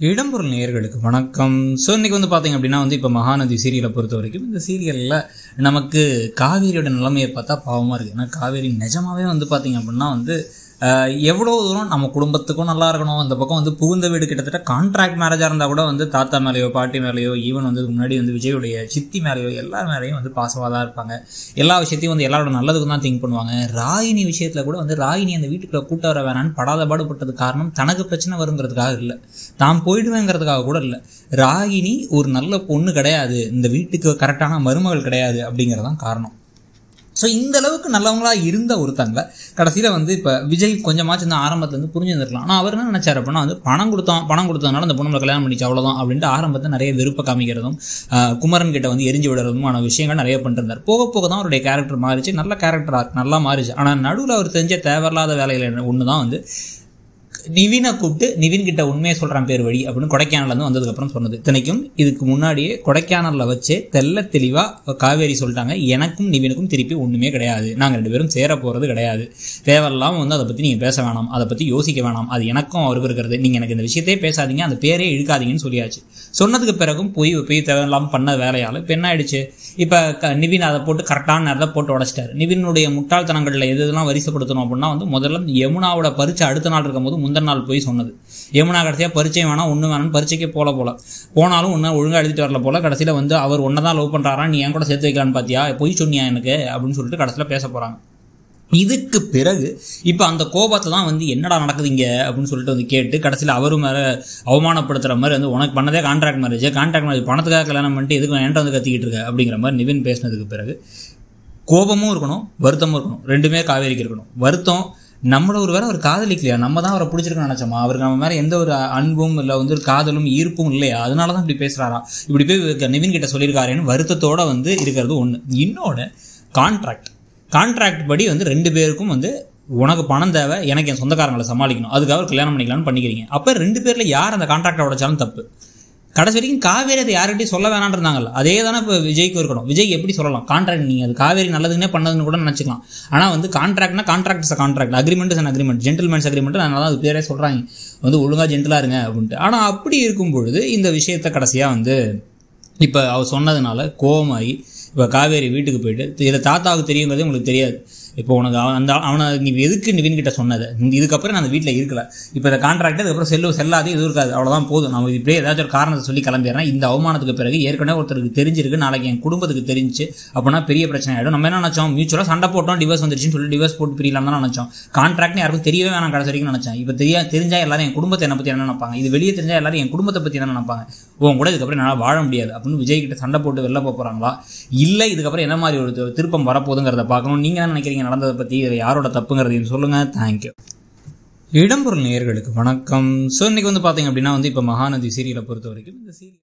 இடம்பொருள் நேயர்களுக்கு வணக்கம். ஸோ இன்றைக்கி பார்த்தீங்க அப்படின்னா இப்போ மகாநதி சீரியலை பொறுத்த வரைக்கும் இந்த சீரியலில் நமக்கு காவேரியோட நிலைமையை பார்த்தா பாவமாக இருக்குது. ஏன்னா காவேரி நிஜமாகவே பார்த்தீங்க அப்படின்னா எவ்வளோ தூரம் நம்ம குடும்பத்துக்கும் நல்லா இருக்கணும். இந்த பக்கம் புகுந்த வீடு கிட்டத்தட்ட கான்ட்ராக்ட் மேரேஜாக இருந்தால் கூட தாத்தா மேலேயோ பாட்டி மேலேயோ ஈவன் முன்னாடி விஜயுடைய சித்தி மேலேயோ எல்லார் மேலேயும் பாசமாக தான் இருப்பாங்க. எல்லா விஷயத்தையும் எல்லாரோட நல்லதுக்கு தான் திங்க் பண்ணுவாங்க. ராகினி விஷயத்தில் கூட ராகினி அந்த வீட்டுக்குள்ள கூட்ட வர வேணான்னு படாத பாடுபட்டது காரணம் தனக்கு பிரச்சனை வருங்கிறதுக்காக இல்லை, தான் போயிடுவேங்கிறதுக்காக கூட இல்லை. ராகினி ஒரு நல்ல பொண்ணு கிடையாது, இந்த வீட்டுக்கு கரெக்டான மருமகள் கிடையாது அப்படிங்கிறதான் காரணம். ஸோ இந்த அளவுக்கு நல்லவங்களா இருந்த ஒருத்தங்க கடைசியில் இப்போ விஜய் கொஞ்சமாச்சும் இந்த ஆரம்பத்தில் புரிஞ்சுருக்கலாம். ஆனால் அவர் என்ன நினைச்சார் அப்படின்னா பணம் கொடுத்ததுனால அந்த பொண்ணு கல்யாணம் பண்ணிச்சு அவ்வளோதான் அப்படின்ட்டு ஆரம்பத்தில் நிறைய விருப்ப காமிக்கிறதும் குமரன் கிட்ட எரிஞ்சு விடுறதுமான விஷயங்கள் நிறைய பண்ணிருந்தார். போக போக தான் அவருடைய கேரக்டர் மாறிச்சு, நல்ல கேரக்டர் நல்லா மாறிச்சு. ஆனால் நடுவில் அவர் தெரிஞ்ச தேவையில்லாத வேலையில் ஒன்று தான் நிவினை கூப்பிட்டு நிவின் கிட்ட உண்மையை சொல்கிறான் பேர் வழி அப்படின்னு கொடைக்கானல் வந்ததுக்கப்புறம் சொன்னது. இத்தனைக்கும் இதுக்கு முன்னாடியே கொடைக்கானலில் வச்சு தெல்ல தெளிவாக காவேரி சொல்லிட்டாங்க, எனக்கும் நிவினுக்கும் திருப்பி ஒன்றுமே கிடையாது, நாங்கள் 2 பேரும் சேர போகிறது கிடையாது, தேவையில்லாமல் அதை பற்றி நீங்கள் பேச வேணாம், அதை பற்றி யோசிக்க வேணாம், அது எனக்கும் அவருக்கு இருக்கிறது, நீங்கள் எனக்கு இந்த விஷயத்தையே பேசாதீங்க, அந்த பேரே இழுக்காதீங்கன்னு சொல்லியாச்சு. சொன்னதுக்கு பிறகும் போய் தேவையில்லாமல் பண்ண வேலையால் இப்போ என்ன ஆயிடுச்சு, இப்போ நிவின் அதை போட்டு கரெக்டான நேரத்தில் போட்டு உடச்சிட்டார். நிவினுடைய முட்டாள்தனங்களில் எதுலாம் வரிசைப்படுத்தணும் அப்படின்னா முதல்ல யமுனாவோட பரீட்சை அடுத்த நாள் இருக்கும் போது முந்தின நாள் போய் சொன்னது. யமுனா கடைசியாக பரீட்சை வேணாம் ஒன்று வேணாம்னு பரீட்சைக்கே போனாலும் ஒன்று ஒழுங்காக எழுதிட்டு வரல போல. கடைசியில் அவர் ஒன்றை தான் லவ் பண்ணுறாரா, நீ என் கூட சேர்த்து வைக்கலான்னு பார்த்தியா, போய் சொன்னியா எனக்கு அப்படின்னு சொல்லிட்டு கடைசியில் பேச போகிறாங்க. இதுக்கு பிறகு இப்போ அந்த கோபத்தை தான் என்னடா நடக்குதுங்க அப்படின்னு சொல்லிட்டு கேட்டு கடைசியில் அவரும் மேலே அவமானப்படுத்துகிற மாதிரி உனக்கு பண்ணதே கான்ட்ராக்ட் மேரேஜ் பணத்துக்காக கல்யாணம் பண்ணிட்டு எதுக்கு என்கிட்ட கத்திக்கிட்டு இருக்க அப்படிங்கிற மாதிரி நிவின் பேசினதுக்கு பிறகு கோபமும் இருக்கணும், வருத்தமும் இருக்கணும், ரெண்டுமே காவேரிக்கு இருக்கணும். வருத்தம், நம்மள ஒரு வேலை அவர் காதலிக்கலையா, நம்ம தான் அவரை பிடிச்சிருக்கணும்னு நினச்சோமா, அவருக்கு நம்ம மேலே எந்த ஒரு அன்பும் இல்லை ஒரு காதலும் ஈர்ப்பும் இல்லையா, அதனால தான் இப்படி பேசுகிறாரா, இப்படி போய் நிவின் கிட்ட சொல்லியிருக்காருன்னு வருத்தத்தோடு இருக்கிறது ஒன்று. இன்னொன்று கான்ட்ராக்ட் படி 2 பேருக்கும் உனக்கு பணம் தேவை, எனக்கு என் சொந்தக்காரங்களை சமாளிக்கணும், அதுக்காக கல்யாணம் பண்ணிக்கலாம்னு பண்ணிக்கிறீங்க. அப்போ 2 பேரில் யார் அந்த கான்ட்ராக்டை உடைச்சாலும் தப்பு. கடைசி வரைக்கும் காவேரி அதை யார்கிட்டையும் சொல்ல வேணான்னு இருந்தாங்கல்ல, அதே தானே இப்போ விஜய்க்கு இருக்கணும். விஜய் எப்படி சொல்லலாம், கான்ட்ராக்ட் நீங்கள் அது காவேரி நல்லதுன்னே பண்ணதுன்னு கூட நினச்சிக்கலாம். ஆனால் கான்ட்ராக்ட்னா contract is contract, agreement is an agreement, gentlemen's agreement, அதனால தான் அது பேரே சொல்கிறாங்க ஒழுங்காக ஜென்டிலாக இருங்க அப்படின்ட்டு. ஆனால் அப்படி இருக்கும் பொழுது இந்த விஷயத்தை கடைசியாக இப்போ அவர் சொன்னதுனால கோவமாகி இப்போ காவேரி வீட்டுக்கு போயிட்டு இதை தாத்தாவுக்கு தெரியுங்கிறது உங்களுக்கு தெரியாது, இப்போ உனக்கு அவனை நீ எதுக்கு நிவின் கிட்ட சொன்னது, இதுக்கப்புறம் நான் அந்த வீட்டில் இருக்கல, இப்போ இந்த கான்ட்ராக்ட் அதுக்கப்புறம் செல்லாது எதுவும் இருக்காது, அவ்வளோதான் போதும், நம்ம இப்படியே ஏதாச்சும் ஒரு காரணத்தை சொல்லி கிளம்பிடுறேன். இந்த அவமானத்துக்கு பிறகு ஏற்கனவே ஒருத்தருக்கு தெரிஞ்சிருக்கு, நாளைக்கு என் குடும்பத்துக்கு தெரிஞ்சு அப்படின்னா பெரிய பிரச்சனை ஆகிடும். நம்ம என்ன நினச்சோம், மியூச்சுவலாக சண்டை போட்டோம், டிவோர்ஸ் வந்துருச்சுன்னு சொல்லி டிவோர்ஸ் போட்டு பிரியலாம் தான் நினச்சோம். கான்ட்ராக்ட்னு யாருக்கும் தெரியவே வேணாம் கடைசி வரைக்கும் நினச்சேன். இப்போ தெரிஞ்சால் எல்லாரும் என் குடும்பத்தை என்னை பற்றி என்ன நினைப்பாங்க, இது வெளியே தெரிஞ்சால் எல்லாரும் என் குடும்பத்தை பற்றி என்ன நினைப்பாங்க, உன் கூட இதுக்கப்புறம் என்னால் வாழ முடியாது அப்படின்னு விஜய் கிட்ட சண்டை போட்டு வெளில போகிறாங்களா, இல்லை இதுக்கப்புறம் என்ன மாதிரி ஒரு திருப்பம் வரப்போகுதுங்கிறத பார்க்கணும். நீங்கள் என்ன நினைக்கிறீங்க நடந்ததை பற்றி, யாரோட தப்புங்கிறதையும் சொல்லுங்கள். தேங்க்யூ. இடம்பொருள் நேயர்களுக்கு வணக்கம். ஸோ இன்றைக்கி பார்த்தீங்க அப்படின்னா இப்போ மகாநதி சீரியலை பொறுத்த வரைக்கும் இந்த சீரியல்